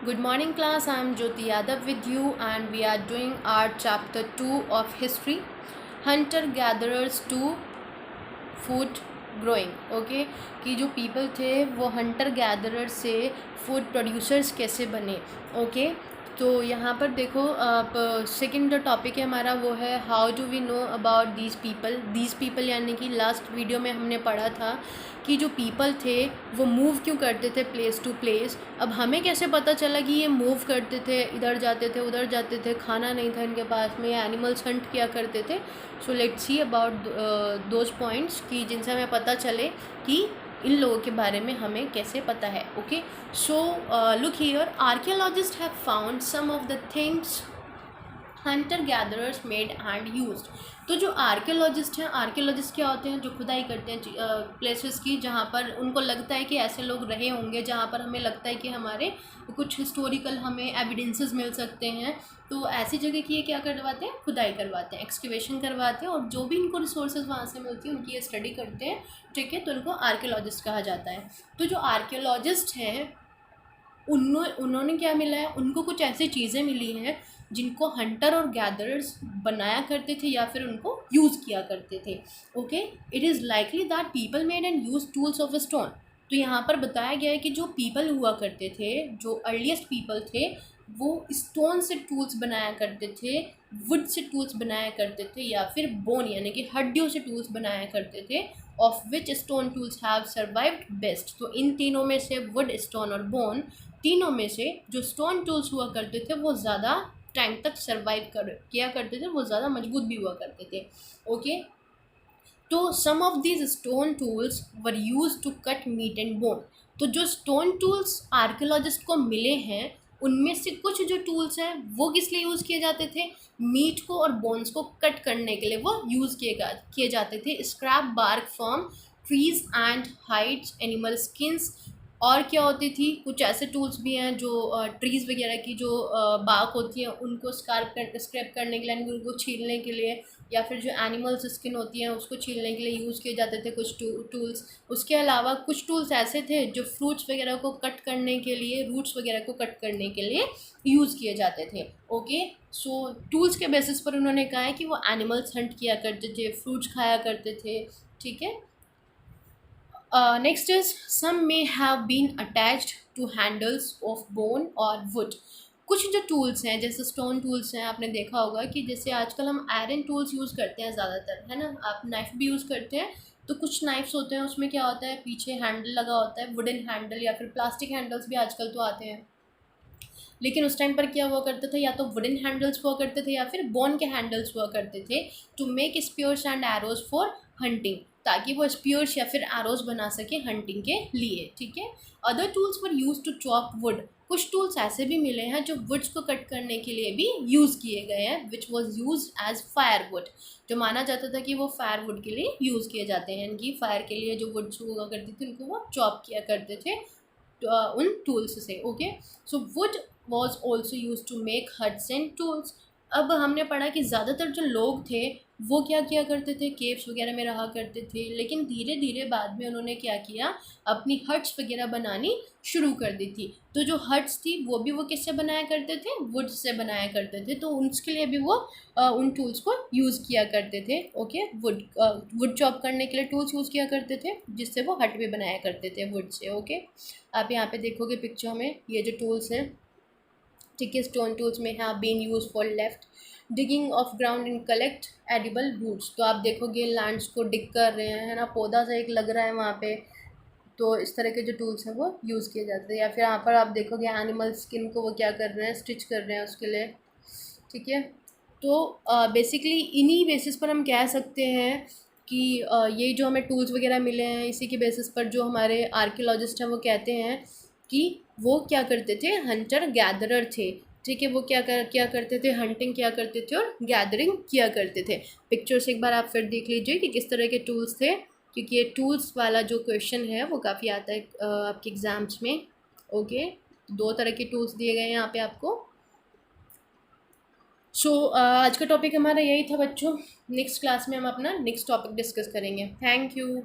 Good morning class, I am Jyoti Yadav with you and we are doing our chapter 2 of history, hunter gatherers to food growing. Okay, कि जो people थे वो Hunter gatherer से food producers कैसे बने। Okay, तो यहाँ पर देखो आप सेकंड जो टॉपिक है हमारा वो है how do we know about these people यानी कि लास्ट वीडियो में हमने पढ़ा था कि जो पीपल थे वो मूव क्यों करते थे प्लेस टू प्लेस। अब हमें कैसे पता चला कि ये मूव करते थे, इधर जाते थे उधर जाते थे, खाना नहीं था इनके पास में, या एनिमल्स हंट किया करते थे। So let's see about those points कि जिनसे हमें पता चले कि इन लोगों के बारे में हमें कैसे पता है। Okay, so look here, archaeologists have found some of the things hunter gatherers made and used. तो जो आर्कियोलॉजिस्ट हैं, आर्कियोलॉजिस्ट क्या होते हैं, जो खुदाई करते हैं प्लेसेस की जहाँ पर उनको लगता है कि ऐसे लोग रहे होंगे, जहाँ पर हमें लगता है कि हमारे कुछ हिस्टोरिकल हमें एविडेंसेस मिल सकते हैं। तो ऐसी जगह की ये क्या करवाते हैं, खुदाई करवाते हैं, एक्सकवेशन करवाते हैं, और जो भी इनको रिसोर्सेज वहाँ से मिलती है उनकी ये स्टडी करते हैं। ठीक है, तो उनको आर्कियोलॉजिस्ट कहा जाता है। तो जो आर्कियोलॉजिस्ट हैं उन्होंने क्या मिला है, उनको कुछ ऐसी चीज़ें मिली हैं जिनको हंटर और गैदरर्स बनाया करते थे या फिर उनको यूज़ किया करते थे। Okay, it is likely that people made and use tools of stone. तो यहाँ पर बताया गया है कि जो पीपल हुआ करते थे, जो अर्लीस्ट पीपल थे, वो स्टोन से टूल्स बनाया करते थे, वुड से टूल्स बनाया करते थे, या फिर बोन यानी कि हड्डियों से टूल्स बनाया करते थे। Of which stone tools have survived best. तो इन तीनों में से वुड, स्टोन और बोन, तीनों में से जो स्टोन टूल्स हुआ करते थे वो ज़्यादा टाइम तक सर्वाइव किया करते थे, वो ज़्यादा मजबूत भी हुआ करते थे। ओके, तो some of these stone tools were use to cut meat and bone. तो जो स्टोन टूल्स आर्कियोलॉजिस्ट को मिले हैं उनमें से कुछ जो टूल्स हैं वो किस लिए यूज़ किए जाते थे, मीट को और बोन्स को कट करने के लिए वो यूज़ किए जाते थे। Scrape bark from trees and hides, animal skins. और क्या होती थी, कुछ ऐसे टूल्स भी हैं जो ट्रीज़ वगैरह की जो बार्क होती है उनको स्क्रैप करने के लिए, यानी उनको छीलने के लिए, या फिर जो एनिमल्स स्किन होती हैं उसको छीलने के लिए यूज़ किए जाते थे कुछ टूल्स। उसके अलावा कुछ टूल्स ऐसे थे जो फ्रूट्स वगैरह को कट करने के लिए, रूट्स वगैरह को कट करने के लिए यूज़ किए जाते थे। ओके, सो टूल्स के बेसिस पर उन्होंने कहा है कि वो एनिमल्स हंट किया करते थे, फ्रूट्स खाया करते थे। ठीक है, next is some may have been attached to handles of bone और वुड। कुछ जो टूल्स हैं जैसे स्टोन टूल्स हैं, आपने देखा होगा कि जैसे आजकल हम आयरन टूल्स यूज़ करते हैं ज़्यादातर, है ना, आप नाइफ भी यूज़ करते हैं। तो कुछ नाइफ्स होते हैं उसमें क्या होता है, पीछे हैंडल लगा होता है, वुडन हैंडल, या फिर प्लास्टिक हैंडल्स भी आजकल तो आते हैं। लेकिन उस टाइम पर क्या हुआ करता था, या तो वुडन हैंडल्स हुआ करते थे या फिर बोन के हैंडल्स हुआ करते थे to make spears and arrows for hunting, ताकि वो स्पीयर्स या फिर एरोज बना सके हंटिंग के लिए। ठीक है, other tools were use to chop wood. कुछ टूल्स ऐसे भी मिले हैं जो वुड्स को कट करने के लिए भी यूज़ किए गए हैं, which was used as firewood. जो माना जाता था कि वो फायर वुड के लिए यूज़ किए जाते हैं, यानी कि फायर के लिए जो वुड्स हुआ करती थी उनको वो चॉप किया करते थे उन टूल्स से। Okay, so wood was also used to make huts and tools. अब हमने पढ़ा कि ज़्यादातर जो लोग थे वो क्या किया करते थे, केव्स वगैरह में रहा करते थे, लेकिन धीरे धीरे बाद में उन्होंने क्या किया, अपनी हट्स वगैरह बनानी शुरू कर दी थी। तो जो हट्स थी वो भी वो किससे बनाया करते थे, वुड से बनाया करते थे। तो उसके लिए भी वो उन टूल्स को यूज़ किया करते थे। ओके, वुड चॉप करने के लिए टूल्स यूज़ किया करते थे, जिससे वो हट भी बनाया करते थे वुड से। ओके, आप यहाँ पे देखोगे पिक्चर में ये जो टूल्स हैं, ठीक है, stone tools may have been used for left digging of ground and collect edible roots. तो आप देखोगे लैंड्स को डिग कर रहे हैं, है ना, पौधा सा एक लग रहा है वहाँ पे। तो इस तरह के जो टूल्स हैं वो यूज़ किए जाते हैं। या फिर यहाँ पर आप देखोगे एनिमल स्किन को वो क्या कर रहे हैं, स्टिच कर रहे हैं उसके लिए। ठीक है, तो बेसिकली इन्हीं बेसिस पर हम कह सकते हैं कि ये जो हमें टूल्स वगैरह मिले हैं इसी के बेसिस पर जो हमारे आर्कियोलॉजिस्ट हैं वो कहते हैं कि वो क्या करते थे, हंटर गैदरर थे। ठीक है, वो क्या करते थे, हंटिंग किया करते थे और गैदरिंग किया करते थे। पिक्चर्स एक बार आप फिर देख लीजिए कि किस तरह के टूल्स थे, क्योंकि ये टूल्स वाला जो क्वेश्चन है वो काफ़ी आता है आपके एग्ज़ाम्स में। ओके, दो तरह के टूल्स दिए गए हैं यहाँ पे आपको। सो आज का टॉपिक हमारा यही था बच्चों। नेक्स्ट क्लास में हम अपना नेक्स्ट टॉपिक डिस्कस करेंगे। Thank you.